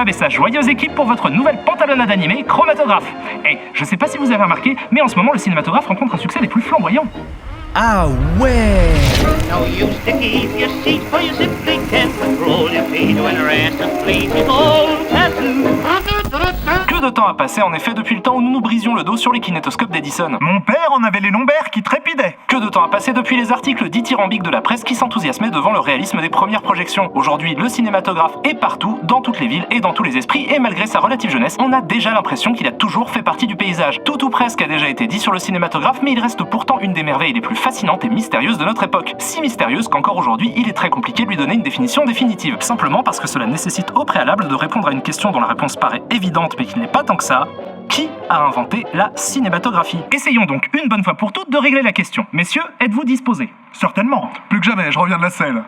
et sa joyeuse équipe pour votre nouvelle pantalonnade animée Chromatographe. Et je sais pas si vous avez remarqué, mais en ce moment le cinématographe rencontre un succès des plus flamboyants. Ah ouais! No use to keep your seat, for you simply can't control your feet when rest and sleep is all tattoo. Que de temps a passé en effet depuis le temps où nous nous brisions le dos sur les kinétoscopes d'Edison. Mon père en avait les lombaires qui trépidaient. Que de temps a passé depuis les articles dithyrambiques de la presse qui s'enthousiasmaient devant le réalisme des premières projections. Aujourd'hui, le cinématographe est partout, dans toutes les villes et dans tous les esprits, et malgré sa relative jeunesse, on a déjà l'impression qu'il a toujours fait partie du paysage. Tout ou presque a déjà été dit sur le cinématographe, mais il reste pourtant une des merveilles les plus fascinantes et mystérieuses de notre époque. Si mystérieuse qu'encore aujourd'hui, il est très compliqué de lui donner une définition définitive. Simplement parce que cela nécessite au préalable de répondre à une question dont la réponse paraît évidente mais qui n'est pas tant que ça. Qui a inventé la cinématographie? Essayons donc une bonne fois pour toutes de régler la question. Messieurs, êtes-vous disposés? Certainement. Plus que jamais, je reviens de la selle.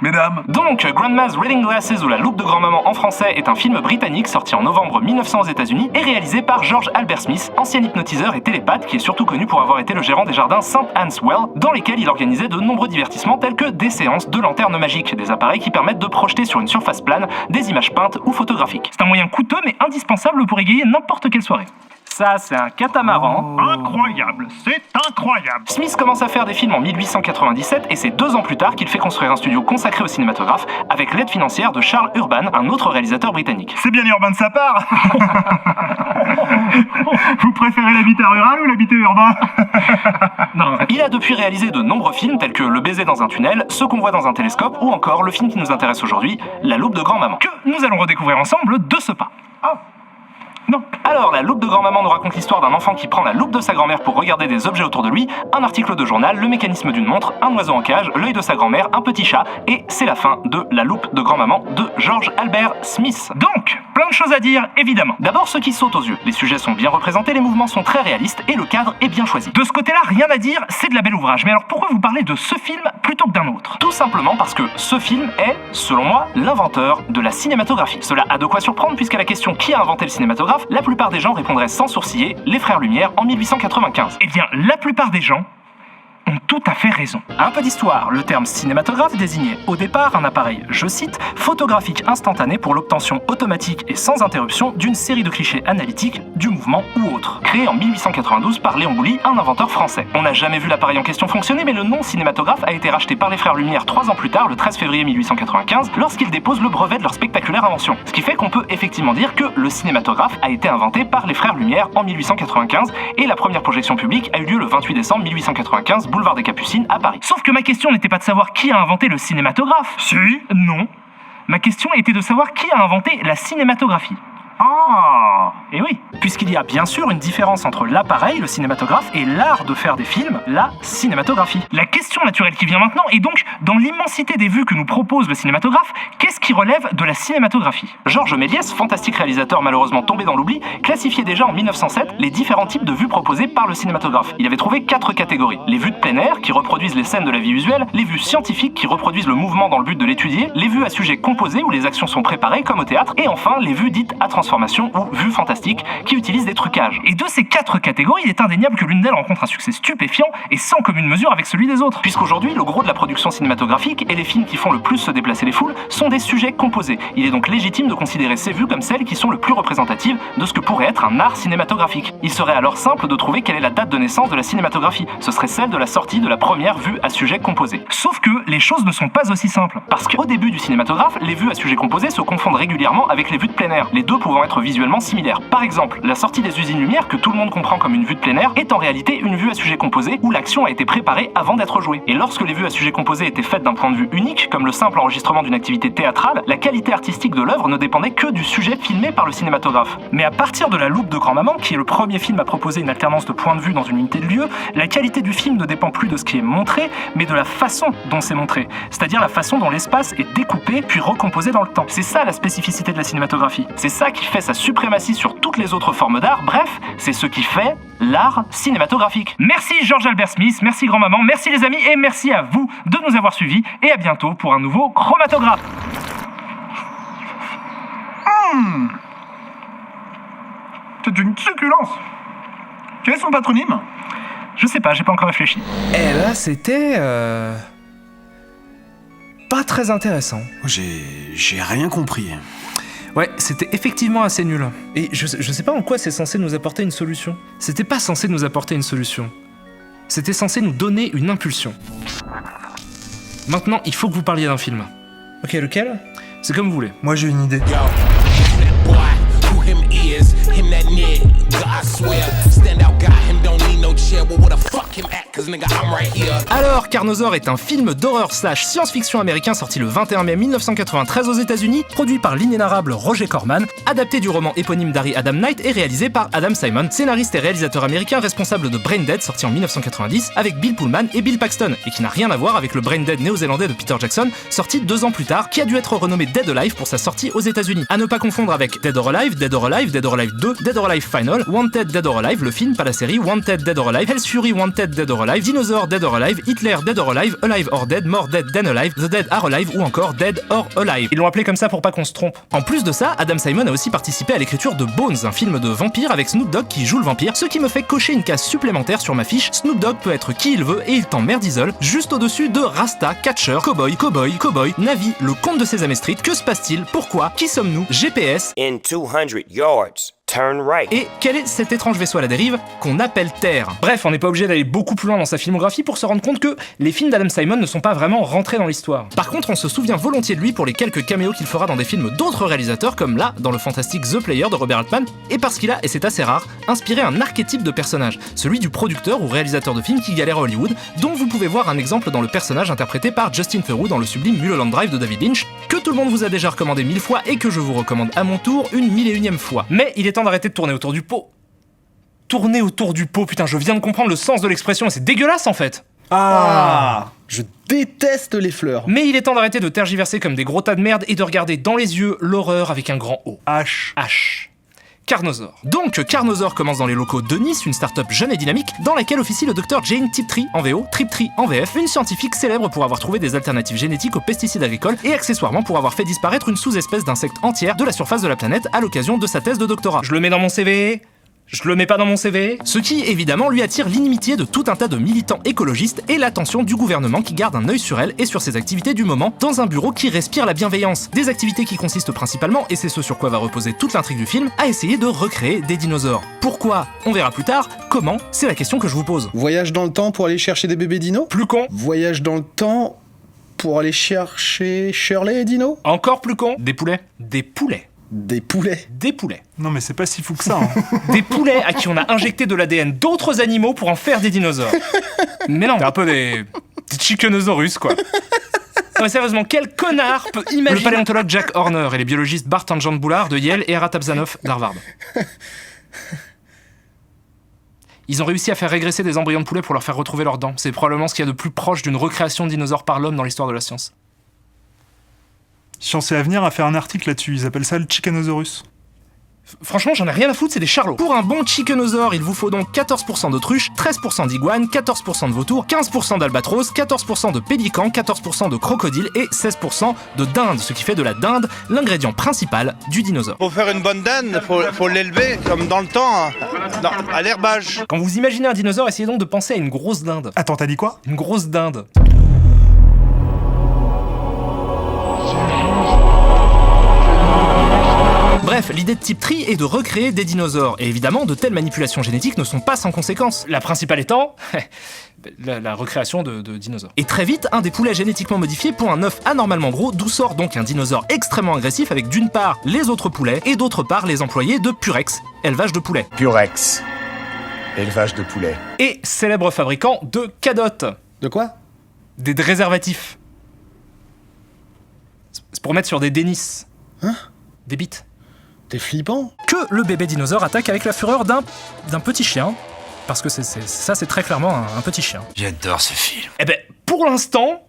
Mesdames. Donc, Grandma's Reading Glasses ou La Loupe de Grand-Maman en français est un film britannique sorti en novembre 1900 aux États-Unis et réalisé par George Albert Smith, ancien hypnotiseur et télépathe qui est surtout connu pour avoir été le gérant des jardins St. Anne's Well, dans lesquels il organisait de nombreux divertissements tels que des séances de lanternes magiques, des appareils qui permettent de projeter sur une surface plane des images peintes ou photographiques. C'est un moyen coûteux mais indispensable pour égayer n'importe quelle soirée. Ça, c'est un catamaran. Incroyable, c'est incroyable. Smith commence à faire des films en 1897 et c'est 2 ans plus tard qu'il fait construire un studio consacré au cinématographe avec l'aide financière de Charles Urban, un autre réalisateur britannique. C'est bien urbain de sa part. Vous préférez l'habitat rural ou l'habitat urbain? Non. Il a depuis réalisé de nombreux films tels que Le baiser dans un tunnel, Ce qu'on voit dans un télescope ou encore le film qui nous intéresse aujourd'hui, La loupe de grand-maman. Que nous allons redécouvrir ensemble de ce pas. Non. Alors, La loupe de grand-maman nous raconte l'histoire d'un enfant qui prend la loupe de sa grand-mère pour regarder des objets autour de lui, un article de journal, le mécanisme d'une montre, un oiseau en cage, l'œil de sa grand-mère, un petit chat, et c'est la fin de La loupe de grand-maman de George Albert Smith. Donc, plein de choses à dire, évidemment. D'abord, ce qui saute aux yeux. Les sujets sont bien représentés, les mouvements sont très réalistes et le cadre est bien choisi. De ce côté-là, rien à dire, c'est de la belle ouvrage. Mais alors pourquoi vous parlez de ce film plutôt que d'un autre? Tout simplement parce que ce film est, selon moi, l'inventeur de la cinématographie. Cela a de quoi surprendre puisqu'à la question qui a inventé le cinématographe, la plupart des gens répondraient sans sourciller les frères Lumière en 1895. Eh bien, la plupart des gens ont tout à fait raison. Un peu d'histoire. Le terme cinématographe désignait au départ un appareil, je cite, photographique instantané pour l'obtention automatique et sans interruption d'une série de clichés analytiques du mouvement ou autre. Créé en 1892 par Léon Bouly, un inventeur français. On n'a jamais vu l'appareil en question fonctionner, mais le nom cinématographe a été racheté par les frères Lumière 3 ans plus tard, le 13 février 1895, lorsqu'ils déposent le brevet de leur spectaculaire invention. Ce qui fait qu'on peut effectivement dire que le cinématographe a été inventé par les frères Lumière en 1895 et la première projection publique a eu lieu le 28 décembre 1895, boulevard des Capucines à Paris. Sauf que ma question n'était pas de savoir qui a inventé le cinématographe. Si. Non. Ma question était de savoir qui a inventé la cinématographie. Ah. Et oui, puisqu'il y a bien sûr une différence entre l'appareil, le cinématographe, et l'art de faire des films, la cinématographie. La question naturelle qui vient maintenant est donc, dans l'immensité des vues que nous propose le cinématographe, qu'est-ce qui relève de la cinématographie? Georges Méliès, fantastique réalisateur malheureusement tombé dans l'oubli, classifiait déjà en 1907 les différents types de vues proposées par le cinématographe. Il avait trouvé 4 catégories. Les vues de plein air, qui reproduisent les scènes de la vie usuelle, les vues scientifiques, qui reproduisent le mouvement dans le but de l'étudier, les vues à sujet composé, où les actions sont préparées, comme au théâtre, et enfin les vues dites à transformation ou vues fantastiques, qui utilisent des trucages. Et de ces 4 catégories, il est indéniable que l'une d'elles rencontre un succès stupéfiant et sans commune mesure avec celui des autres. Puisqu'aujourd'hui, le gros de la production cinématographique et les films qui font le plus se déplacer les foules sont des sujets composés. Il est donc légitime de considérer ces vues comme celles qui sont le plus représentatives de ce que pourrait être un art cinématographique. Il serait alors simple de trouver quelle est la date de naissance de la cinématographie. Ce serait celle de la sortie de la première vue à sujet composé. Sauf que les choses ne sont pas aussi simples. Parce qu'au début du cinématographe, les vues à sujet composé se confondent régulièrement avec les vues de plein air, les deux pouvant être visuellement similaires. Par exemple, la sortie des usines Lumière, que tout le monde comprend comme une vue de plein air, est en réalité une vue à sujet composé où l'action a été préparée avant d'être jouée. Et lorsque les vues à sujet composé étaient faites d'un point de vue unique, comme le simple enregistrement d'une activité théâtrale, la qualité artistique de l'œuvre ne dépendait que du sujet filmé par le cinématographe. Mais à partir de La Loupe de Grand-Maman, qui est le premier film à proposer une alternance de points de vue dans une unité de lieu, la qualité du film ne dépend plus de ce qui est montré, mais de la façon dont c'est montré, c'est-à-dire la façon dont l'espace est découpé puis recomposé dans le temps. C'est ça la spécificité de la cinématographie. C'est ça qui fait sa suprématie sur toutes les autres formes d'art, bref, c'est ce qui fait l'art cinématographique. Merci George Albert Smith, merci grand-maman, merci les amis et merci à vous de nous avoir suivis et à bientôt pour un nouveau Chromatographe. C'est une succulence. Quel est son patronyme? Je sais pas, j'ai pas encore réfléchi. Et là, c'était... pas très très intéressant. J'ai rien compris. Ouais, c'était effectivement assez nul. Et je sais pas en quoi c'est censé nous apporter une solution. C'était pas censé nous apporter une solution. C'était censé nous donner une impulsion. Maintenant, il faut que vous parliez d'un film. Ok, lequel ? C'est comme vous voulez. Moi j'ai une idée. Alors, Carnosaur est un film d'horreur / science-fiction américain sorti le 21 mai 1993 aux États-Unis, produit par l'inénarrable Roger Corman, adapté du roman éponyme d'Harry Adam Knight et réalisé par Adam Simon, scénariste et réalisateur américain responsable de Brain Dead sorti en 1990 avec Bill Pullman et Bill Paxton, et qui n'a rien à voir avec le Brain Dead néo-zélandais de Peter Jackson, sorti 2 ans plus tard, qui a dû être renommé Dead Alive pour sa sortie aux États-Unis. À ne pas confondre avec Dead or Alive, Dead or Alive, Dead or Alive 2, Dead or Alive Final, Wanted Dead or Alive, le film, pas la série, Wanted Dead or Alive, Hell's Fury Wanted Dead or Alive, Dinosaur Dead or Alive, Hitler Dead or Alive, Alive or Dead, More Dead Than Alive, The Dead Are Alive ou encore Dead or Alive. Ils l'ont appelé comme ça pour pas qu'on se trompe. En plus de ça, Adam Simon a aussi participé à l'écriture de Bones, un film de vampire avec Snoop Dogg qui joue le vampire, ce qui me fait cocher une case supplémentaire sur ma fiche. Snoop Dogg peut être qui il veut et il t'emmerde Diesel, juste au-dessus de Rasta, Catcher, Cowboy, Navi, le comte de Sesame Street. Que se passe-t-il? Pourquoi? Qui sommes-nous? GPS. In 200 yards. Turn right. Et quel est cet étrange vaisseau à la dérive qu'on appelle Terre? Bref, on n'est pas obligé d'aller beaucoup plus loin dans sa filmographie pour se rendre compte que les films d'Adam Simon ne sont pas vraiment rentrés dans l'histoire. Par contre, on se souvient volontiers de lui pour les quelques caméos qu'il fera dans des films d'autres réalisateurs, comme là, dans le fantastique The Player de Robert Altman, et parce qu'il a, et c'est assez rare, inspiré un archétype de personnage, celui du producteur ou réalisateur de films qui galère à Hollywood, dont vous pouvez voir un exemple dans le personnage interprété par Justin Theroux dans le sublime Mulholland Drive de David Lynch, que tout le monde vous a déjà recommandé 1000 fois et que je vous recommande à mon tour une 1001e fois. Mais il est temps d'arrêter de tourner autour du pot. Tourner autour du pot, putain, je viens de comprendre le sens de l'expression et c'est dégueulasse en fait. Ah, je déteste les fleurs. Mais il est temps d'arrêter de tergiverser comme des gros tas de merde et de regarder dans les yeux l'horreur avec un grand O. H. Carnosaur. Donc, Carnosaur commence dans les locaux de Nice, une start-up jeune et dynamique, dans laquelle officie le docteur Jane Tiptree, en VO, Triptree en VF, une scientifique célèbre pour avoir trouvé des alternatives génétiques aux pesticides agricoles et accessoirement pour avoir fait disparaître une sous-espèce d'insecte entière de la surface de la planète à l'occasion de sa thèse de doctorat. Je le mets dans mon CV. Je le mets pas dans mon CV. Ce qui, évidemment, lui attire l'inimitié de tout un tas de militants écologistes et l'attention du gouvernement qui garde un œil sur elle et sur ses activités du moment dans un bureau qui respire la bienveillance. Des activités qui consistent principalement, et c'est ce sur quoi va reposer toute l'intrigue du film, à essayer de recréer des dinosaures. Pourquoi? On verra plus tard. Comment? C'est la question que je vous pose. Voyage dans le temps pour aller chercher des bébés dinos? Plus con. Voyage dans le temps pour aller chercher Shirley et Dino? Encore plus con. Des poulets. Des poulets. Des poulets. Des poulets. Non mais c'est pas si fou que ça. Hein. Des poulets à qui on a injecté de l'ADN d'autres animaux pour en faire des dinosaures. Mais non, c'est un peu des chickenosaurus quoi. Non mais sérieusement, quel connard peut imaginer... Le paléontologue Jack Horner et les biologistes Bart and John Boulard de Yale et Ara Tabzanoff d'Harvard. Ils ont réussi à faire régresser des embryons de poulets pour leur faire retrouver leurs dents. C'est probablement ce qu'il y a de plus proche d'une recréation de dinosaures par l'homme dans l'histoire de la science. Science et Avenir a fait un article là-dessus, ils appellent ça le Chickenosaurus. Franchement, j'en ai rien à foutre, c'est des charlots. Pour un bon chickenosaure, il vous faut donc 14% d'autruche, 13% d'iguane, 14% de vautour, 15% d'albatros, 14% de pélican, 14% de crocodile et 16% de dinde, ce qui fait de la dinde l'ingrédient principal du dinosaure. Pour faire une bonne dinde, faut l'élever comme dans le temps, à l'herbage. Quand vous imaginez un dinosaure, essayez donc de penser à une grosse dinde. Attends, t'as dit quoi? Une grosse dinde. Bref, l'idée de Tiptree est de recréer des dinosaures, et évidemment, de telles manipulations génétiques ne sont pas sans conséquences. La principale étant... la recréation de dinosaures. Et très vite, un des poulets génétiquement modifiés pond un œuf anormalement gros, d'où sort donc un dinosaure extrêmement agressif avec d'une part les autres poulets, et d'autre part les employés de Purex, élevage de poulets. Purex, élevage de poulets. Et célèbre fabricant de cadottes. De quoi? Des réservatifs. C'est pour mettre sur des dénisses. Hein? Des bites. T'es flippant. Que le bébé dinosaure attaque avec la fureur d'un petit chien. Parce que c'est très clairement un petit chien. J'adore ce film. Eh ben, pour l'instant,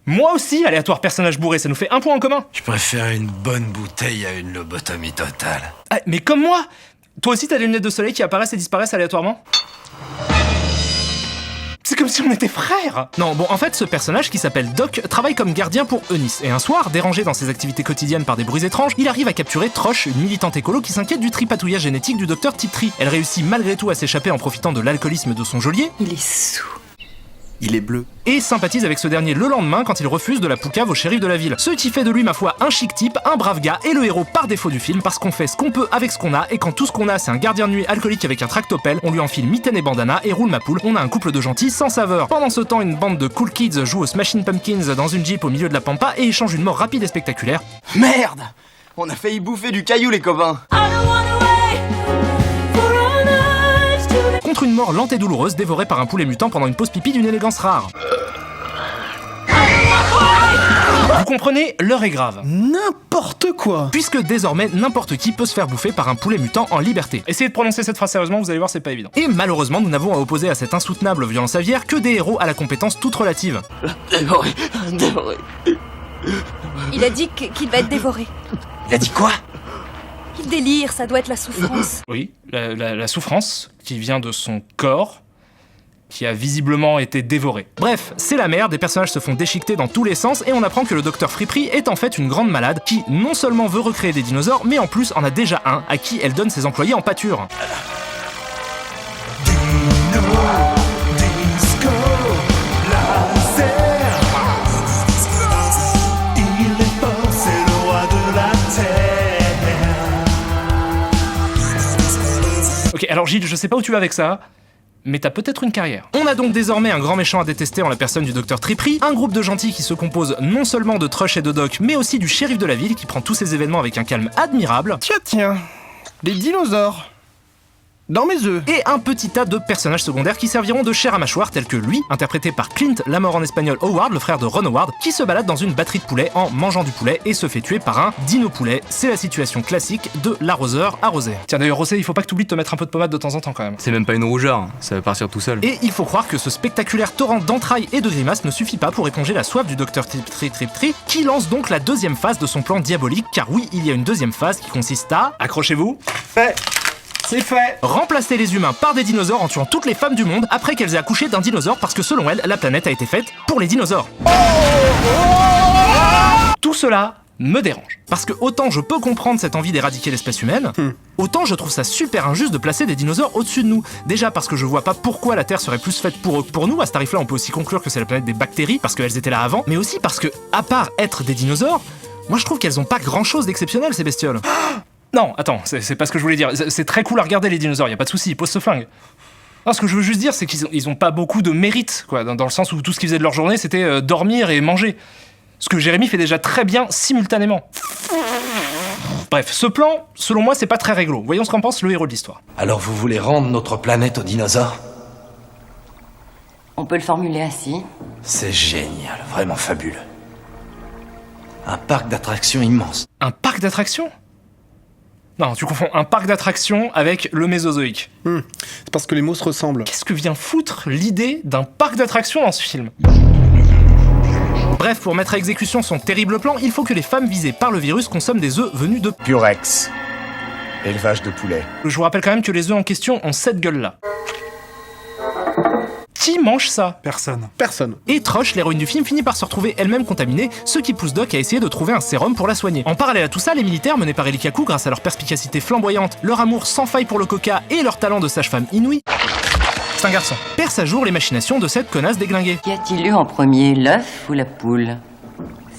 moi aussi, aléatoire personnage bourré, ça nous fait un point en commun. Je préfère une bonne bouteille à une lobotomie totale. Ah, mais comme moi! Toi aussi t'as des lunettes de soleil qui apparaissent et disparaissent aléatoirement? C'est comme si on était frères! Non, bon, en fait, ce personnage qui s'appelle Doc travaille comme gardien pour Eunice. Et un soir, dérangé dans ses activités quotidiennes par des bruits étranges, il arrive à capturer Troche, une militante écolo qui s'inquiète du tripatouillage génétique du docteur Tiptree. Elle réussit malgré tout à s'échapper en profitant de l'alcoolisme de son geôlier. Il est saoul. Il est bleu. Et sympathise avec ce dernier le lendemain quand il refuse de la poucave au shérif de la ville. Ce qui fait de lui, ma foi, un chic type, un brave gars et le héros par défaut du film parce qu'on fait ce qu'on peut avec ce qu'on a et quand tout ce qu'on a c'est un gardien de nuit alcoolique avec un tractopelle, on lui enfile mitaine et bandana et roule ma poule, on a un couple de gentils sans saveur. Pendant ce temps, une bande de cool kids joue aux Smashing Pumpkins dans une jeep au milieu de la pampa et échange une mort rapide et spectaculaire. Merde! On a failli bouffer du caillou, les copains! Contre une mort lente et douloureuse dévorée par un poulet mutant pendant une pause pipi d'une élégance rare. Vous comprenez, l'heure est grave. N'importe quoi. Puisque désormais, n'importe qui peut se faire bouffer par un poulet mutant en liberté. Essayez de prononcer cette phrase sérieusement, vous allez voir, c'est pas évident. Et malheureusement, nous n'avons à opposer à cette insoutenable violence aviaire que des héros à la compétence toute relative. Dévoré, dévoré. Il a dit qu'il va être dévoré. Il a dit quoi? Il délire, ça doit être la souffrance. Oui, la souffrance qui vient de son corps, qui a visiblement été dévoré. Bref, c'est la merde, des personnages se font déchiqueter dans tous les sens et on apprend que le docteur Friperie est en fait une grande malade qui non seulement veut recréer des dinosaures, mais en plus en a déjà un à qui elle donne ses employés en pâture. Ok, alors Gilles, je sais pas où tu vas avec ça, mais t'as peut-être une carrière. On a donc désormais un grand méchant à détester en la personne du docteur Friperie, un groupe de gentils qui se compose non seulement de Trush et de Doc, mais aussi du shérif de la ville qui prend tous ces événements avec un calme admirable. Tiens, des dinosaures. Dans mes œufs. Et un petit tas de personnages secondaires qui serviront de chair à mâchoire, tels que lui, interprété par Clint, la mort en espagnol Howard, le frère de Ron Howard, qui se balade dans une batterie de poulets en mangeant du poulet et se fait tuer par un dino-poulet. C'est la situation classique de l'arroseur arrosé. Tiens d'ailleurs Rosé, il faut pas que t'oublies de te mettre un peu de pommade de temps en temps quand même. C'est même pas une rougeur, ça va partir tout seul. Et il faut croire que ce spectaculaire torrent d'entrailles et de grimaces ne suffit pas pour éponger la soif du docteur Trip, qui lance donc la deuxième phase de son plan diabolique, car oui, il y a une deuxième phase qui consiste à... Accrochez-vous. C'est fait. Remplacer les humains par des dinosaures en tuant toutes les femmes du monde après qu'elles aient accouché d'un dinosaure parce que selon elles, la planète a été faite pour les dinosaures. Tout cela me dérange. Parce que autant je peux comprendre cette envie d'éradiquer l'espèce humaine, autant je trouve ça super injuste de placer des dinosaures au-dessus de nous. Déjà parce que je vois pas pourquoi la Terre serait plus faite pour eux que pour nous. À ce tarif-là, on peut aussi conclure que c'est la planète des bactéries parce qu'elles étaient là avant, mais aussi parce que, à part être des dinosaures, moi je trouve qu'elles ont pas grand-chose d'exceptionnel ces bestioles. Non, attends, c'est pas ce que je voulais dire. C'est très cool à regarder les dinosaures, y a pas de souci, pose ce flingue. Non, ce que je veux juste dire, c'est qu'ils ont pas beaucoup de mérite, quoi, dans le sens où tout ce qu'ils faisaient de leur journée, c'était dormir et manger. Ce que Jérémy fait déjà très bien simultanément. Bref, ce plan, selon moi, c'est pas très réglo. Voyons ce qu'en pense le héros de l'histoire. Alors vous voulez rendre notre planète aux dinosaures? On peut le formuler ainsi. C'est génial, vraiment fabuleux. Un parc d'attractions immense. Un parc d'attractions ? Non, tu confonds un parc d'attractions avec le Mésozoïque. C'est parce que les mots se ressemblent. Qu'est-ce que vient foutre l'idée d'un parc d'attractions dans ce film ? Bref, pour mettre à exécution son terrible plan, il faut que les femmes visées par le virus consomment des œufs venus de Purex. Élevage de poulet. Je vous rappelle quand même que les œufs en question ont cette gueule-là. Qui mange ça ? Personne. Et Trush, l'héroïne du film, finit par se retrouver elle-même contaminée, ce qui pousse Doc à essayer de trouver un sérum pour la soigner. En parallèle à tout ça, les militaires menés par Elikaku, grâce à leur perspicacité flamboyante, leur amour sans faille pour le coca et leur talent de sage-femme inouï, c'est un garçon, perce à jour les machinations de cette connasse déglinguée. Qu'y a-t-il eu en premier, l'œuf ou la poule?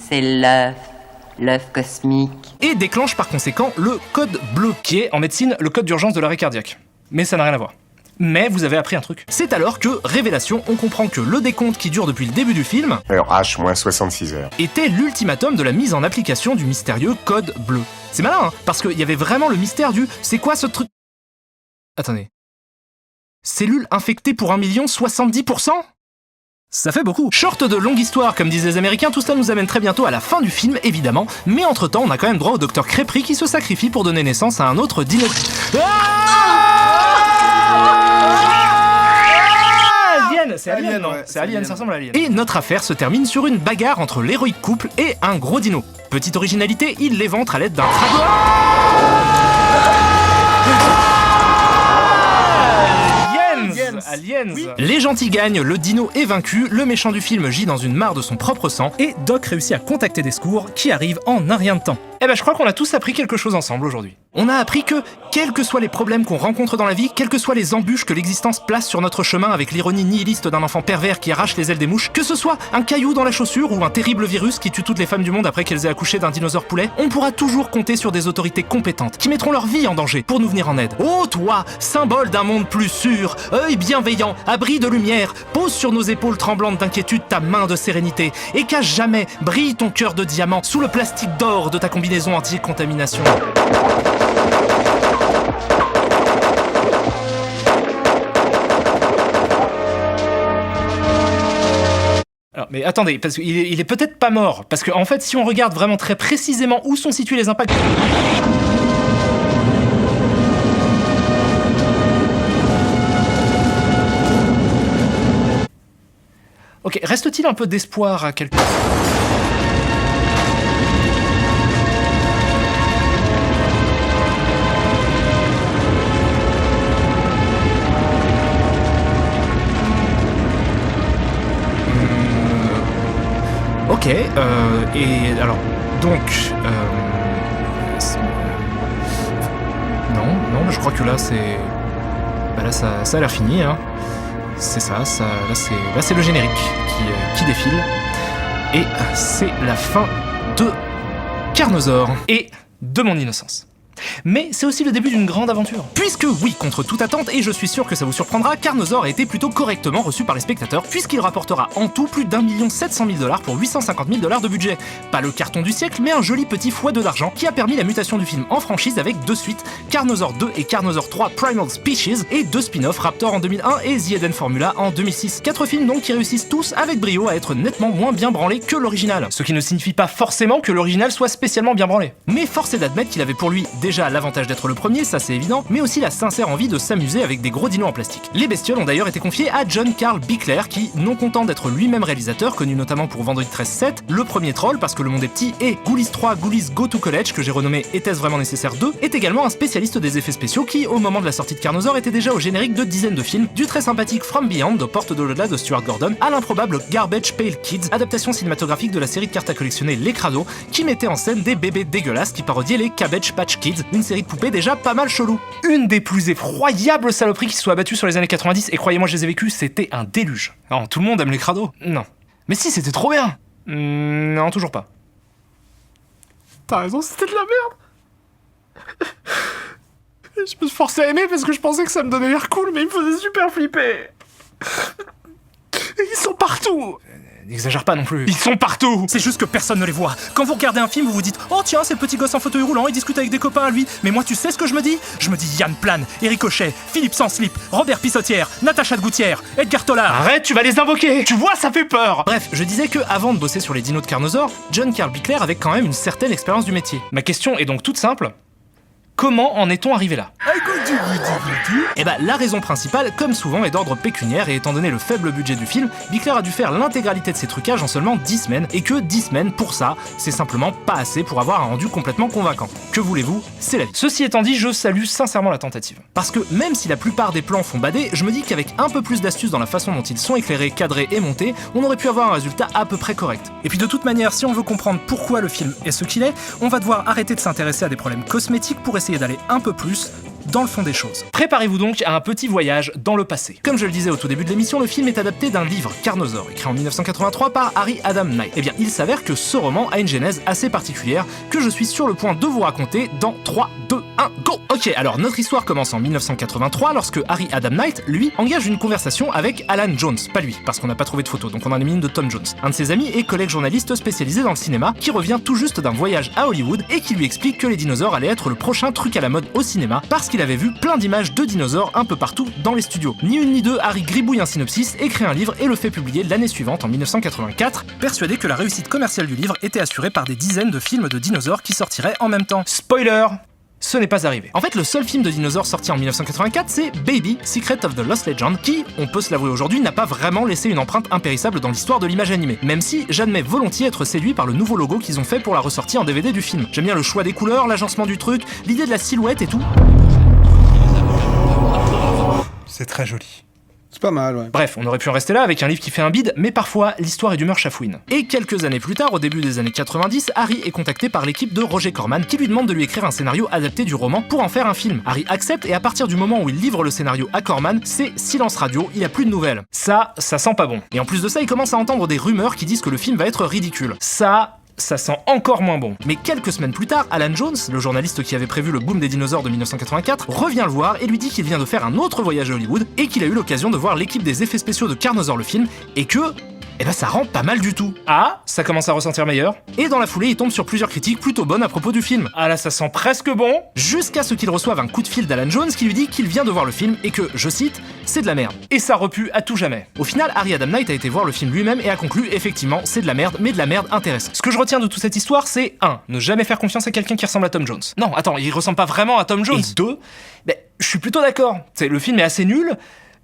C'est l'œuf cosmique. Et déclenche par conséquent le code bleu, qui est en médecine le code d'urgence de l'arrêt cardiaque. Mais ça n'a rien à voir. Mais vous avez appris un truc. C'est alors que, révélation, on comprend que le décompte qui dure depuis le début du film, Heure H moins 66 heures. était l'ultimatum de la mise en application du mystérieux code bleu. C'est malin, hein, parce qu'il y avait vraiment le mystère du « c'est quoi ce truc ?» Attendez. Cellules infectées pour 1,070 000 ? Ça fait beaucoup. Short de longue histoire, comme disent les Américains, tout cela nous amène très bientôt à la fin du film, évidemment, mais entre-temps, on a quand même droit au docteur Crêperie qui se sacrifie pour donner naissance à un autre dino... C'est Alien, non ? C'est Alien, ça ressemble à Alien. Et notre affaire se termine sur une bagarre entre l'héroïque couple et un gros dino. Petite originalité, il l'éventre à l'aide d'un trago... Aliens. Oui. Les gentils gagnent, le dino est vaincu, le méchant du film gît dans une mare de son propre sang, et Doc réussit à contacter des secours qui arrivent en un rien de temps. Eh ben je crois qu'on a tous appris quelque chose ensemble aujourd'hui. On a appris que, quels que soient les problèmes qu'on rencontre dans la vie, quelles que soient les embûches que l'existence place sur notre chemin avec l'ironie nihiliste d'un enfant pervers qui arrache les ailes des mouches, que ce soit un caillou dans la chaussure ou un terrible virus qui tue toutes les femmes du monde après qu'elles aient accouché d'un dinosaure poulet, on pourra toujours compter sur des autorités compétentes qui mettront leur vie en danger pour nous venir en aide. Oh toi, symbole d'un monde plus sûr, œil bienveillant, abri de lumière, pose sur nos épaules tremblantes d'inquiétude ta main de sérénité et qu'à jamais brille ton cœur de diamant sous le plastique d'or de ta combinaison anti-contamination. Alors, mais attendez, parce qu'il est peut-être pas mort, parce qu'en fait, si on regarde vraiment très précisément où sont situés les impacts... Ok, reste-t-il un peu d'espoir à quelqu'un ? Ok, et alors, donc, non, je crois que là, c'est... Bah là, ça a l'air fini, hein. C'est ça, là, c'est le générique qui défile. Et c'est la fin de Carnosaur et de mon innocence. Mais c'est aussi le début d'une grande aventure. Puisque oui, contre toute attente, et je suis sûr que ça vous surprendra, Carnosaur a été plutôt correctement reçu par les spectateurs, puisqu'il rapportera en tout plus d'1 700 000 $ pour 850 000 $ de budget. Pas le carton du siècle, mais un joli petit x2 d'argent qui a permis la mutation du film en franchise avec 2 suites, Carnosaur 2 et Carnosaur 3 Primal Species, et 2 spin-offs, Raptor en 2001 et The Eden Formula en 2006. 4 films donc qui réussissent tous avec brio à être nettement moins bien branlés que l'original. Ce qui ne signifie pas forcément que l'original soit spécialement bien branlé. Mais force est d'admettre qu'il avait pour lui déjà l'avantage d'être le premier, ça c'est évident, mais aussi la sincère envie de s'amuser avec des gros dinos en plastique. Les bestioles ont d'ailleurs été confiées à John Carl Bickler qui, non content d'être lui-même réalisateur, connu notamment pour Vendredi 13-7, Le Premier Troll parce que le monde est petit, et Ghoulies 3 Ghoulies Go to College que j'ai renommé Était-ce vraiment nécessaire 2, est également un spécialiste des effets spéciaux qui, au moment de la sortie de Carnosaur, était déjà au générique de dizaines de films, du très sympathique From Beyond aux portes de l'au-delà de Stuart Gordon à l'improbable Garbage Pail Kids, adaptation cinématographique de la série de cartes à collectionner Les Crados, qui mettait en scène des bébés dégueulasses qui parodiaient les Cabbage Patch Kids, une série de poupées déjà pas mal chelou. Une des plus effroyables saloperies qui se soit abattues sur les années 90, et croyez-moi je les ai vécues, c'était un déluge. Non, tout le monde aime les crados. Non. Mais si, c'était trop bien. Non, toujours pas. T'as raison, c'était de la merde. Je me suis forcé à aimer parce que je pensais que ça me donnait l'air cool, mais il me faisait super flipper. Ils sont partout. N'exagère pas non plus. Ils sont partout. C'est juste que personne ne les voit. Quand vous regardez un film, vous vous dites « Oh tiens, c'est le petit gosse en fauteuil roulant, il discute avec des copains à lui. » Mais moi, tu sais ce que je me dis ? Je me dis Yann Plane, Éric Hochet, Philippe Sanslip, Robert Pissotière, Natacha de Gouttière, Edgar Tollard. Arrête, tu vas les invoquer. Tu vois, ça fait peur. Bref, je disais que avant de bosser sur les dinos de Carnosaur, John Carl Bickler avait quand même une certaine expérience du métier. Ma question est donc toute simple. Comment en est-on arrivé là ? Eh ben, la raison principale, comme souvent, est d'ordre pécuniaire et étant donné le faible budget du film, Bickler a dû faire l'intégralité de ses trucages en seulement 10 semaines et que 10 semaines, pour ça, c'est simplement pas assez pour avoir un rendu complètement convaincant. Que voulez-vous ? C'est la vie. Ceci étant dit, je salue sincèrement la tentative. Parce que même si la plupart des plans font bader, je me dis qu'avec un peu plus d'astuces dans la façon dont ils sont éclairés, cadrés et montés, on aurait pu avoir un résultat à peu près correct. Et puis de toute manière, si on veut comprendre pourquoi le film est ce qu'il est, on va devoir arrêter de s'intéresser à des problèmes cosmétiques pour essayer d'aller un peu plus dans le fond des choses. Préparez-vous donc à un petit voyage dans le passé. Comme je le disais au tout début de l'émission, le film est adapté d'un livre, Carnosaur, écrit en 1983 par Harry Adam Knight. Eh bien, il s'avère que ce roman a une genèse assez particulière que je suis sur le point de vous raconter dans 3, 2, 1, go! Ok, alors notre histoire commence en 1983 lorsque Harry Adam Knight, lui, engage une conversation avec Alan Jones, pas lui, parce qu'on n'a pas trouvé de photo, donc on a les mines de Tom Jones, un de ses amis et collègue journaliste spécialisé dans le cinéma, qui revient tout juste d'un voyage à Hollywood et qui lui explique que les dinosaures allaient être le prochain truc à la mode au cinéma parce qu'il avait vu plein d'images de dinosaures un peu partout dans les studios. Ni une ni deux, Harry gribouille un synopsis, écrit un livre et le fait publier l'année suivante en 1984, persuadé que la réussite commerciale du livre était assurée par des dizaines de films de dinosaures qui sortiraient en même temps. Spoiler! Ce n'est pas arrivé. En fait, le seul film de dinosaures sorti en 1984, c'est Baby, Secret of the Lost Legend, qui, on peut se l'avouer aujourd'hui, n'a pas vraiment laissé une empreinte impérissable dans l'histoire de l'image animée, même si j'admets volontiers être séduit par le nouveau logo qu'ils ont fait pour la ressortie en DVD du film. J'aime bien le choix des couleurs, l'agencement du truc, l'idée de la silhouette et tout. C'est très joli. C'est pas mal, ouais. Bref, on aurait pu en rester là avec un livre qui fait un bide, mais parfois, l'histoire est d'humeur chafouine. Et quelques années plus tard, au début des années 90, Harry est contacté par l'équipe de Roger Corman qui lui demande de lui écrire un scénario adapté du roman pour en faire un film. Harry accepte et à partir du moment où il livre le scénario à Corman, c'est silence radio, il a plus de nouvelles. Ça sent pas bon. Et en plus de ça, il commence à entendre des rumeurs qui disent que le film va être ridicule. Ça sent encore moins bon. Mais quelques semaines plus tard, Alan Jones, le journaliste qui avait prévu le boom des dinosaures de 1984, revient le voir et lui dit qu'il vient de faire un autre voyage à Hollywood et qu'il a eu l'occasion de voir l'équipe des effets spéciaux de Carnosaur le film et que... eh ben ça rend pas mal du tout. Ah, ça commence à ressentir meilleur. Et dans la foulée, il tombe sur plusieurs critiques plutôt bonnes à propos du film. Ah là, ça sent presque bon. Jusqu'à ce qu'il reçoive un coup de fil d'Alan Jones qui lui dit qu'il vient de voir le film et que, je cite, c'est de la merde. Et ça repue à tout jamais. Au final, Harry Adam Knight a été voir le film lui-même et a conclu, effectivement, c'est de la merde, mais de la merde intéressante. Ce que je retiens de toute cette histoire, c'est 1. Ne jamais faire confiance à quelqu'un qui ressemble à Tom Jones. Non, attends, il ressemble pas vraiment à Tom Jones. Et 2, je suis plutôt d'accord. Le film est assez nul,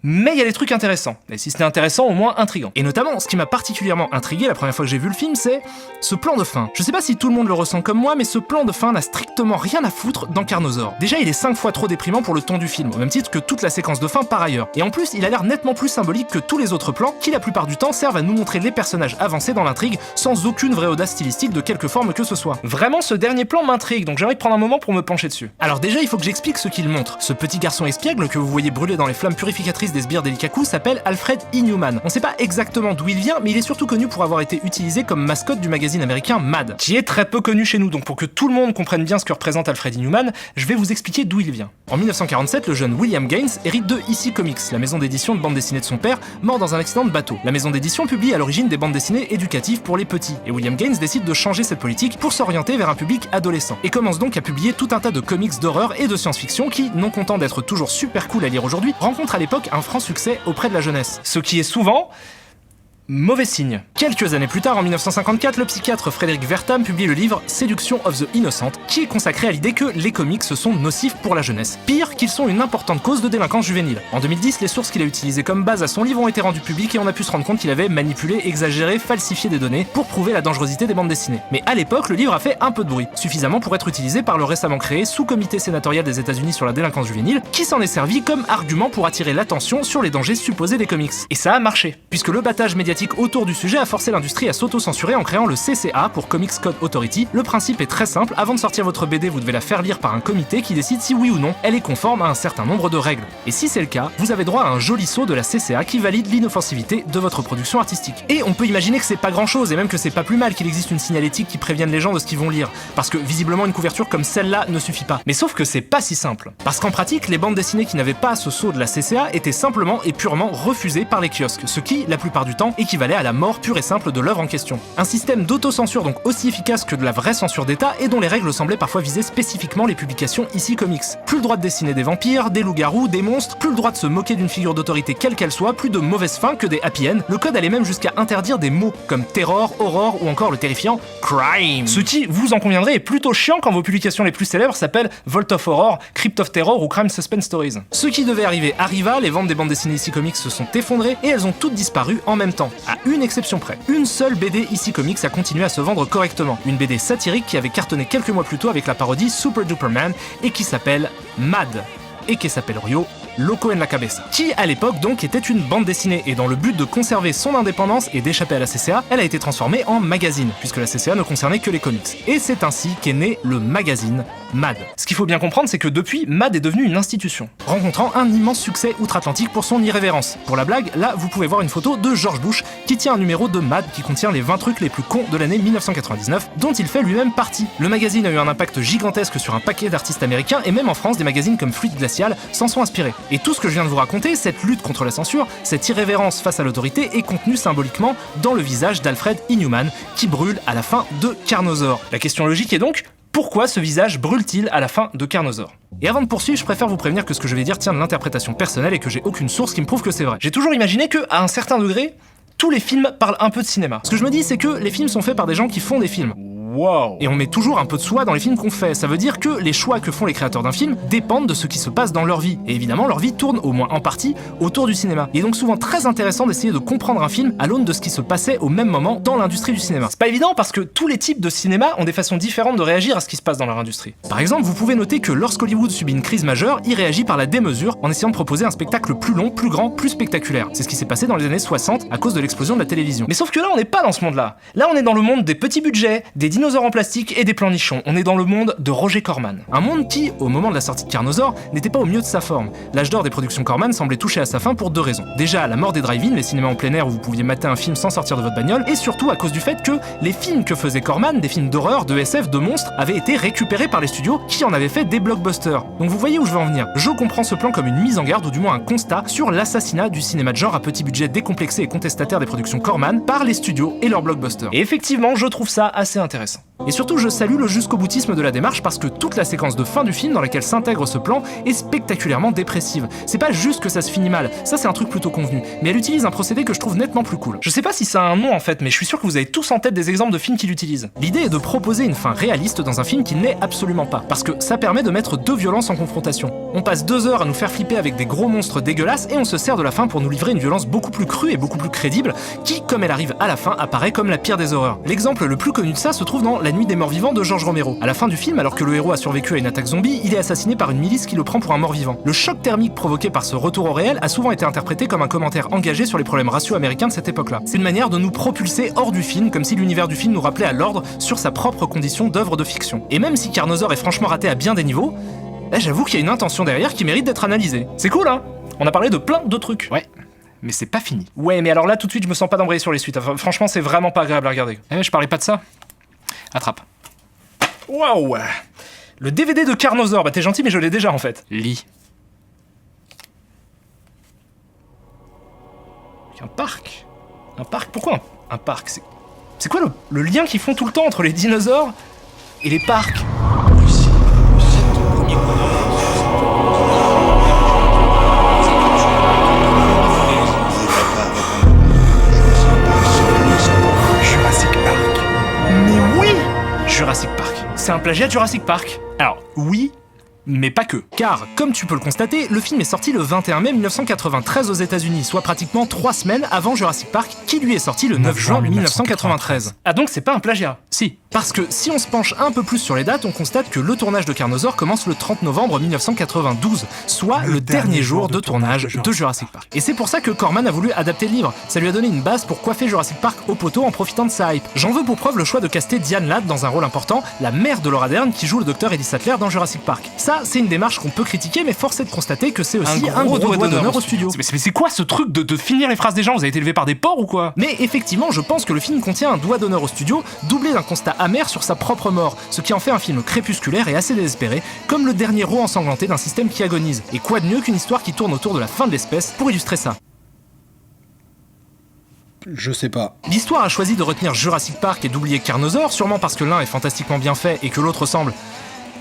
mais il y a des trucs intéressants. Et si c'était intéressant, au moins intriguant. Et notamment, ce qui m'a particulièrement intrigué la première fois que j'ai vu le film, c'est ce plan de fin. Je sais pas si tout le monde le ressent comme moi, mais ce plan de fin n'a strictement rien à foutre dans Carnosaur. Déjà, il est 5 fois trop déprimant pour le ton du film, au même titre que toute la séquence de fin par ailleurs. Et en plus, il a l'air nettement plus symbolique que tous les autres plans, qui la plupart du temps servent à nous montrer les personnages avancés dans l'intrigue, sans aucune vraie audace stylistique de quelque forme que ce soit. Vraiment, ce dernier plan m'intrigue, donc j'ai envie de prendre un moment pour me pencher dessus. Alors déjà, il faut que j'explique ce qu'il montre. Ce petit garçon espiègle que vous voyez brûler dans les flammes purificatrices des sbires d'Elikaku s'appelle Alfred Inhuman. On sait pas exactement d'où il vient, mais il est surtout connu pour avoir été utilisé comme mascotte du magazine américain Mad, qui est très peu connu chez nous, donc pour que tout le monde comprenne bien ce que représente Alfred Inhuman, je vais vous expliquer d'où il vient. En 1947, le jeune William Gaines hérite de EC Comics, la maison d'édition de bande dessinée de son père, mort dans un accident de bateau. La maison d'édition publie à l'origine des bandes dessinées éducatives pour les petits, et William Gaines décide de changer cette politique pour s'orienter vers un public adolescent, et commence donc à publier tout un tas de comics d'horreur et de science-fiction qui, non content d'être toujours super cool à lire aujourd'hui, rencontrent à l'époque un franc succès auprès de la jeunesse. Ce qui est souvent mauvais signe. Quelques années plus tard, en 1954, le psychiatre Frédéric Wertham publie le livre Seduction of the Innocent, qui est consacré à l'idée que les comics sont nocifs pour la jeunesse. Pire, qu'ils sont une importante cause de délinquance juvénile. En 2010, les sources qu'il a utilisées comme base à son livre ont été rendues publiques et on a pu se rendre compte qu'il avait manipulé, exagéré, falsifié des données pour prouver la dangerosité des bandes dessinées. Mais à l'époque, le livre a fait un peu de bruit, suffisamment pour être utilisé par le récemment créé sous-comité sénatorial des États-Unis sur la délinquance juvénile, qui s'en est servi comme argument pour attirer l'attention sur les dangers supposés des comics. Et ça a marché, puisque le battage médiatique autour du sujet a forcé l'industrie à s'auto-censurer en créant le CCA pour Comics Code Authority. Le principe est très simple, avant de sortir votre BD, vous devez la faire lire par un comité qui décide si oui ou non elle est conforme à un certain nombre de règles. Et si c'est le cas, vous avez droit à un joli sceau de la CCA qui valide l'inoffensivité de votre production artistique. Et on peut imaginer que c'est pas grand chose, et même que c'est pas plus mal qu'il existe une signalétique qui prévienne les gens de ce qu'ils vont lire, parce que visiblement une couverture comme celle-là ne suffit pas. Mais sauf que c'est pas si simple. Parce qu'en pratique, les bandes dessinées qui n'avaient pas ce sceau de la CCA étaient simplement et purement refusées par les kiosques, ce qui, la plupart du temps, équivalait à la mort pure et simple de l'œuvre en question. Un système d'autocensure donc aussi efficace que de la vraie censure d'État et dont les règles semblaient parfois viser spécifiquement les publications EC Comics. Plus le droit de dessiner des vampires, des loups-garous, des monstres, plus le droit de se moquer d'une figure d'autorité quelle qu'elle soit, plus de mauvaises fins que des happy end. Le code allait même jusqu'à interdire des mots comme terror, horror ou encore le terrifiant crime. Ce qui, vous en conviendrez, est plutôt chiant quand vos publications les plus célèbres s'appellent Vault of Horror, Crypt of Terror ou Crime Suspense Stories. Ce qui devait arriver arriva, les ventes des bandes dessinées EC Comics se sont effondrées et elles ont toutes disparu en même temps, à une exception près. Une seule BD EC Comics a continué à se vendre correctement. Une BD satirique qui avait cartonné quelques mois plus tôt avec la parodie Super Duper Man et qui s'appelle Mad. Et qui s'appelle Ryo Loco en la Cabeza, qui à l'époque donc était une bande dessinée, et dans le but de conserver son indépendance et d'échapper à la CCA, elle a été transformée en magazine, puisque la CCA ne concernait que les comics. Et c'est ainsi qu'est né le magazine Mad. Ce qu'il faut bien comprendre, c'est que depuis, Mad est devenu une institution, rencontrant un immense succès outre-Atlantique pour son irrévérence. Pour la blague, là vous pouvez voir une photo de George Bush qui tient un numéro de Mad qui contient les 20 trucs les plus cons de l'année 1999, dont il fait lui-même partie. Le magazine a eu un impact gigantesque sur un paquet d'artistes américains, et même en France, des magazines comme Fluide Glacial s'en sont inspirés. Et tout ce que je viens de vous raconter, cette lutte contre la censure, cette irrévérence face à l'autorité, est contenu symboliquement dans le visage d'Alfred Inhuman, qui brûle à la fin de Carnosaur. La question logique est donc, pourquoi ce visage brûle-t-il à la fin de Carnosaur ? Et avant de poursuivre, je préfère vous prévenir que ce que je vais dire tient de l'interprétation personnelle et que j'ai aucune source qui me prouve que c'est vrai. J'ai toujours imaginé que, à un certain degré, Tous les films parlent un peu de cinéma. Ce que je me dis, c'est que les films sont faits par des gens qui font des films. Wow. Et on met toujours un peu de soi dans les films qu'on fait. Ça veut dire que les choix que font les créateurs d'un film dépendent de ce qui se passe dans leur vie. Et évidemment, leur vie tourne, au moins en partie, autour du cinéma. Il est donc souvent très intéressant d'essayer de comprendre un film à l'aune de ce qui se passait au même moment dans l'industrie du cinéma. C'est pas évident parce que tous les types de cinéma ont des façons différentes de réagir à ce qui se passe dans leur industrie. Par exemple, vous pouvez noter que lorsqu'Hollywood subit une crise majeure, il réagit par la démesure en essayant de proposer un spectacle plus long, plus grand, plus spectaculaire. C'est ce qui s'est passé dans les années 60 à cause de l'explosion de la télévision. Mais sauf que là, on n'est pas dans ce monde-là. Là, on est dans le monde des petits budgets, des dinosaures en plastique et des plans nichons. On est dans le monde de Roger Corman. Un monde qui, au moment de la sortie de Carnosaur, n'était pas au mieux de sa forme. L'âge d'or des productions Corman semblait toucher à sa fin pour deux raisons. Déjà, la mort des drive-in, les cinémas en plein air où vous pouviez mater un film sans sortir de votre bagnole, et surtout à cause du fait que les films que faisait Corman, des films d'horreur, de SF, de monstres, avaient été récupérés par les studios qui en avaient fait des blockbusters. Donc vous voyez où je veux en venir. Je comprends ce plan comme une mise en garde ou du moins un constat sur l'assassinat du cinéma de genre à petit budget décomplexé et contestataire des productions Corman par les studios et leurs blockbusters. Et effectivement, je trouve ça assez intéressant. Et surtout, je salue le jusqu'au boutisme de la démarche parce que toute la séquence de fin du film dans laquelle s'intègre ce plan est spectaculairement dépressive. C'est pas juste que ça se finit mal, ça c'est un truc plutôt convenu, mais elle utilise un procédé que je trouve nettement plus cool. Je sais pas si ça a un nom en fait, mais je suis sûr que vous avez tous en tête des exemples de films qui l'utilisent. L'idée est de proposer une fin réaliste dans un film qui ne l'est absolument pas, parce que ça permet de mettre deux violences en confrontation. On passe 2 heures à nous faire flipper avec des gros monstres dégueulasses et on se sert de la fin pour nous livrer une violence beaucoup plus crue et beaucoup plus crédible qui, comme elle arrive à la fin, apparaît comme la pire des horreurs. L'exemple le plus connu de ça se trouve dans La Nuit des Morts Vivants de George Romero. À la fin du film, alors que le héros a survécu à une attaque zombie, il est assassiné par une milice qui le prend pour un mort-vivant. Le choc thermique provoqué par ce retour au réel a souvent été interprété comme un commentaire engagé sur les problèmes raciaux américains de cette époque-là. C'est une manière de nous propulser hors du film, comme si l'univers du film nous rappelait à l'ordre sur sa propre condition d'œuvre de fiction. Et même si Carnosaur est franchement raté à bien des niveaux, j'avoue qu'il y a une intention derrière qui mérite d'être analysée. C'est cool, hein? On a parlé de plein de trucs. Ouais. Mais c'est pas fini. Ouais, mais alors là, tout de suite, je me sens pas d'embrayer sur les suites. Enfin, franchement, c'est vraiment pas agréable à regarder. Je parlais pas de ça. Attrape. Waouh! Le DVD de Carnosaur, bah t'es gentil, mais je l'ai déjà en fait. Lis. Un parc? Un parc? Pourquoi un parc? C'est quoi le lien qu'ils font tout le temps entre les dinosaures et les parcs? Jurassic Park. Mais oui! Jurassic Park. C'est un plagiat de Jurassic Park. Alors, oui, mais pas que. Car, comme tu peux le constater, le film est sorti le 21 mai 1993 aux États-Unis, soit pratiquement 3 semaines avant Jurassic Park, qui lui est sorti le 9 juin 1993. Ah donc c'est pas un plagiat? Si. Parce que si on se penche un peu plus sur les dates, on constate que le tournage de Carnosaur commence le 30 novembre 1992, soit le dernier jour de tournage de Jurassic Park. Et c'est pour ça que Corman a voulu adapter le livre. Ça lui a donné une base pour coiffer Jurassic Park au poteau en profitant de sa hype. J'en veux pour preuve le choix de caster Diane Ladd dans un rôle important, la mère de Laura Dern qui joue le docteur Eddie Sattler dans Jurassic Park. Ça, c'est une démarche qu'on peut critiquer, mais force est de constater que c'est aussi un gros doigt d'honneur au studio. Mais c'est quoi ce truc de finir les phrases des gens? Vous avez été élevé par des porcs ou quoi? Mais effectivement, je pense que le film contient un doigt d'honneur au studio, doublé d'un constat amer sur sa propre mort, ce qui en fait un film crépusculaire et assez désespéré, comme le dernier rot ensanglanté d'un système qui agonise. Et quoi de mieux qu'une histoire qui tourne autour de la fin de l'espèce pour illustrer ça? Je sais pas. L'histoire a choisi de retenir Jurassic Park et d'oublier Carnosaur, sûrement parce que l'un est fantastiquement bien fait et que l'autre ressemble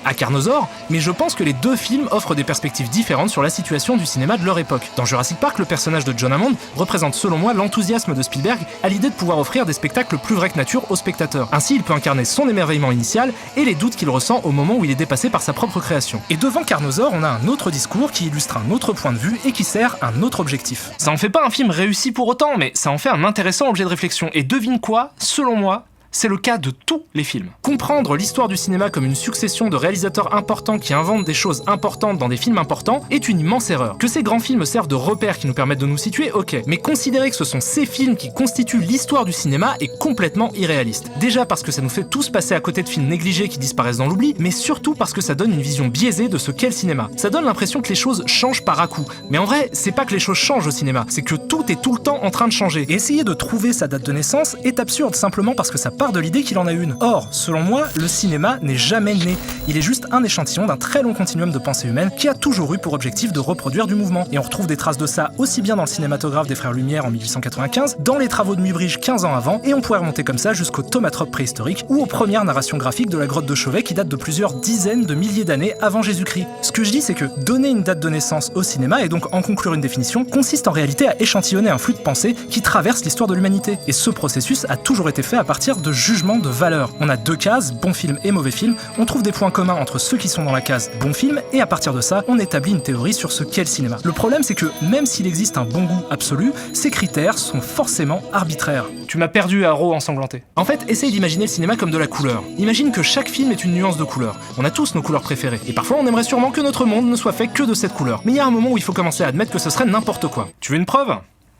à Carnosaur, mais je pense que les deux films offrent des perspectives différentes sur la situation du cinéma de leur époque. Dans Jurassic Park, le personnage de John Hammond représente selon moi l'enthousiasme de Spielberg à l'idée de pouvoir offrir des spectacles plus vrais que nature aux spectateurs. Ainsi, il peut incarner son émerveillement initial et les doutes qu'il ressent au moment où il est dépassé par sa propre création. Et devant Carnosaur, on a un autre discours qui illustre un autre point de vue et qui sert un autre objectif. Ça en fait pas un film réussi pour autant, mais ça en fait un intéressant objet de réflexion. Et devine quoi, selon moi, c'est le cas de tous les films. Comprendre l'histoire du cinéma comme une succession de réalisateurs importants qui inventent des choses importantes dans des films importants est une immense erreur. Que ces grands films servent de repères qui nous permettent de nous situer, ok, mais considérer que ce sont ces films qui constituent l'histoire du cinéma est complètement irréaliste. Déjà parce que ça nous fait tous passer à côté de films négligés qui disparaissent dans l'oubli, mais surtout parce que ça donne une vision biaisée de ce qu'est le cinéma. Ça donne l'impression que les choses changent par à-coup. Mais en vrai, c'est pas que les choses changent au cinéma, c'est que tout est tout le temps en train de changer. Et essayer de trouver sa date de naissance est absurde simplement parce que ça part part de l'idée qu'il en a une. Or, selon moi, le cinéma n'est jamais né. Il est juste un échantillon d'un très long continuum de pensée humaine qui a toujours eu pour objectif de reproduire du mouvement. Et on retrouve des traces de ça aussi bien dans le cinématographe des Frères Lumière en 1895, dans les travaux de Muybridge 15 ans avant, et on pourrait remonter comme ça jusqu'au thaumatrope préhistorique ou aux premières narrations graphiques de la grotte de Chauvet qui datent de plusieurs dizaines de milliers d'années avant Jésus-Christ. Ce que je dis, c'est que donner une date de naissance au cinéma, et donc en conclure une définition, consiste en réalité à échantillonner un flux de pensée qui traverse l'histoire de l'humanité. Et ce processus a toujours été fait à partir de jugements de valeur. On a deux cases, bon film et mauvais film, on trouve des points communs entre ceux qui sont dans la case bon film, et à partir de ça, on établit une théorie sur ce qu'est le cinéma. Le problème, c'est que même s'il existe un bon goût absolu, ces critères sont forcément arbitraires. Tu m'as perdu, Haro ensanglanté. En fait, essaye d'imaginer le cinéma comme de la couleur. Imagine que chaque film est une nuance de couleur. On a tous nos couleurs préférées, et parfois on aimerait sûrement que notre monde ne soit fait que de cette couleur. Mais il y a un moment où il faut commencer à admettre que ce serait n'importe quoi. Tu veux une preuve ?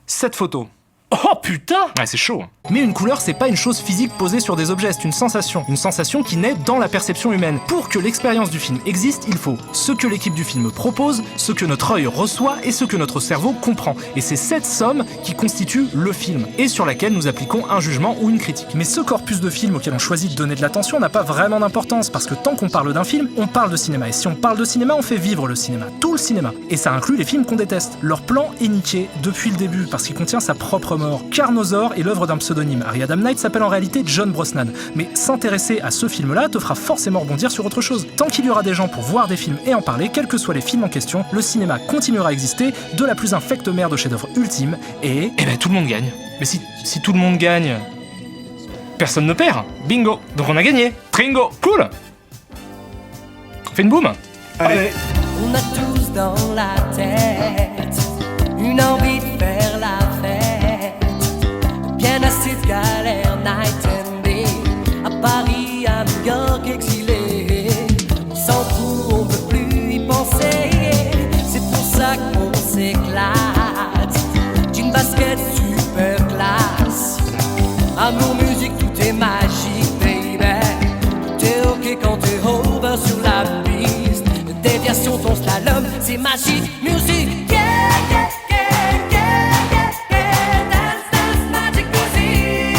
Cette photo. Oh putain! Ouais, c'est chaud. Mais une couleur, c'est pas une chose physique posée sur des objets, c'est une sensation. Une sensation qui naît dans la perception humaine. Pour que l'expérience du film existe, il faut ce que l'équipe du film propose, ce que notre œil reçoit et ce que notre cerveau comprend. Et c'est cette somme qui constitue le film, et sur laquelle nous appliquons un jugement ou une critique. Mais ce corpus de films auquel on choisit de donner de l'attention n'a pas vraiment d'importance, parce que tant qu'on parle d'un film, on parle de cinéma. Et si on parle de cinéma, on fait vivre le cinéma. Tout le cinéma. Et ça inclut les films qu'on déteste. Leur plan est niqué depuis le début, parce qu'il contient sa propre mort. Carnosaur est l'œuvre d'un pseudonyme. Harry Adam Knight s'appelle en réalité John Brosnan. Mais s'intéresser à ce film-là te fera forcément rebondir sur autre chose. Tant qu'il y aura des gens pour voir des films et en parler, quels que soient les films en question, le cinéma continuera à exister de la plus infecte mère de chef-d'œuvre ultime et... Eh ben tout le monde gagne. Mais si tout le monde gagne... Personne ne perd. Bingo. Donc on a gagné. Tringo. Cool. Fais une boum. Allez. On a tous dans la tête une envie de faire la fête. Bien assez de galères, night and day. À Paris, à New York, exilé. Sans trou, on peut plus y penser. C'est pour ça qu'on s'éclate. D'une basket super classe. Amour, musique, tout est magique, baby. Tout est ok quand t'es over sur la piste. Déviation, ton slalom, c'est magique. Musique, yeah, yeah, yeah, yeah, yeah. Dance, dance, magic music.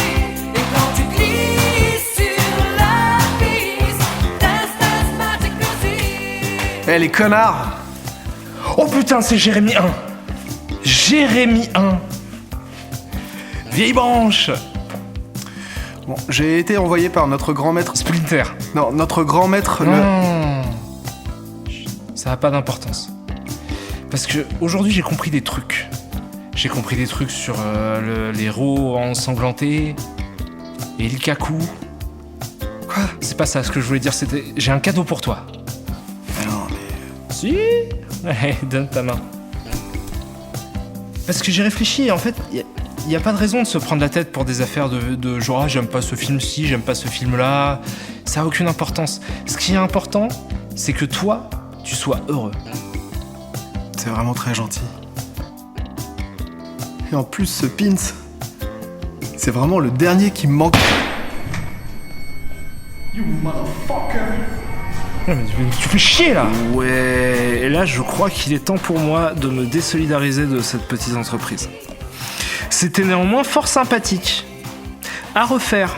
Et quand tu glisses sur la piste, dance, dance, magic music. Eh les connards! Oh putain, c'est Jérémy 1! Jérémy 1! Vieille branche! Bon, j'ai été envoyé par notre grand maître... Splinter! Non, notre grand maître... Ça n'a pas d'importance. Parce que aujourd'hui j'ai compris des trucs. J'ai compris des trucs sur les héros ensanglantés et le kaku. Quoi? C'est pas ça ce que je voulais dire, c'était... J'ai un cadeau pour toi. Non, mais... Si? Ouais, donne ta main. Parce que j'ai réfléchi et en fait, il n'y a pas de raison de se prendre la tête pour des affaires de genre ah, j'aime pas ce film-ci, j'aime pas ce film-là. Ça a aucune importance. Ce qui est important, c'est que toi, tu sois heureux. C'est vraiment très gentil. Et en plus, ce pins, c'est vraiment le dernier qui me manque. You motherfucker! Non, mais tu fais chier là! Ouais, et là je crois qu'il est temps pour moi de me désolidariser de cette petite entreprise. C'était néanmoins fort sympathique. À refaire.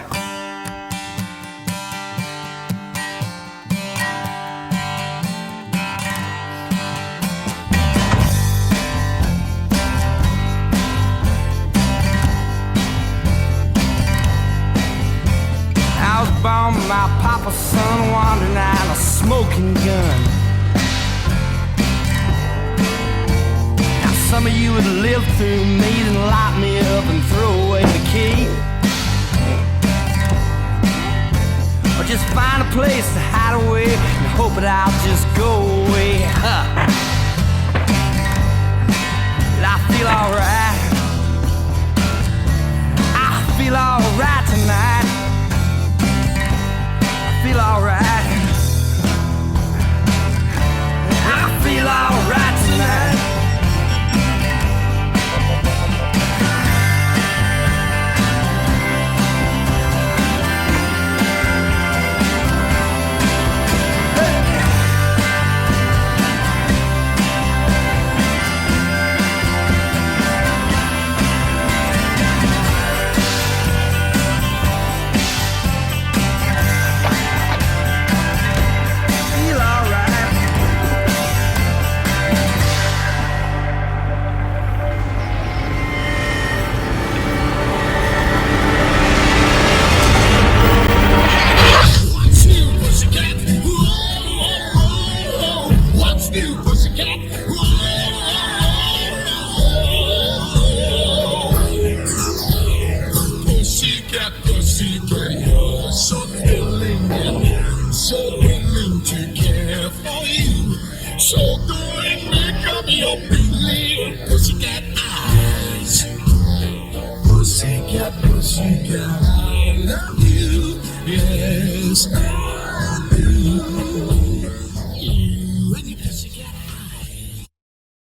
My papa's son wandering out a smoking gun. Now some of you would live through me and lock me up and throw away the key, or just find a place to hide away and hope that I'll just go away. But I feel alright. I feel alright tonight. I feel alright. I feel alright tonight. you, pussycat. Pussycat, pussycat, you're so thrilling and so willing to care for you. So go and make up your big little pussycat eyes. Pussycat, pussycat.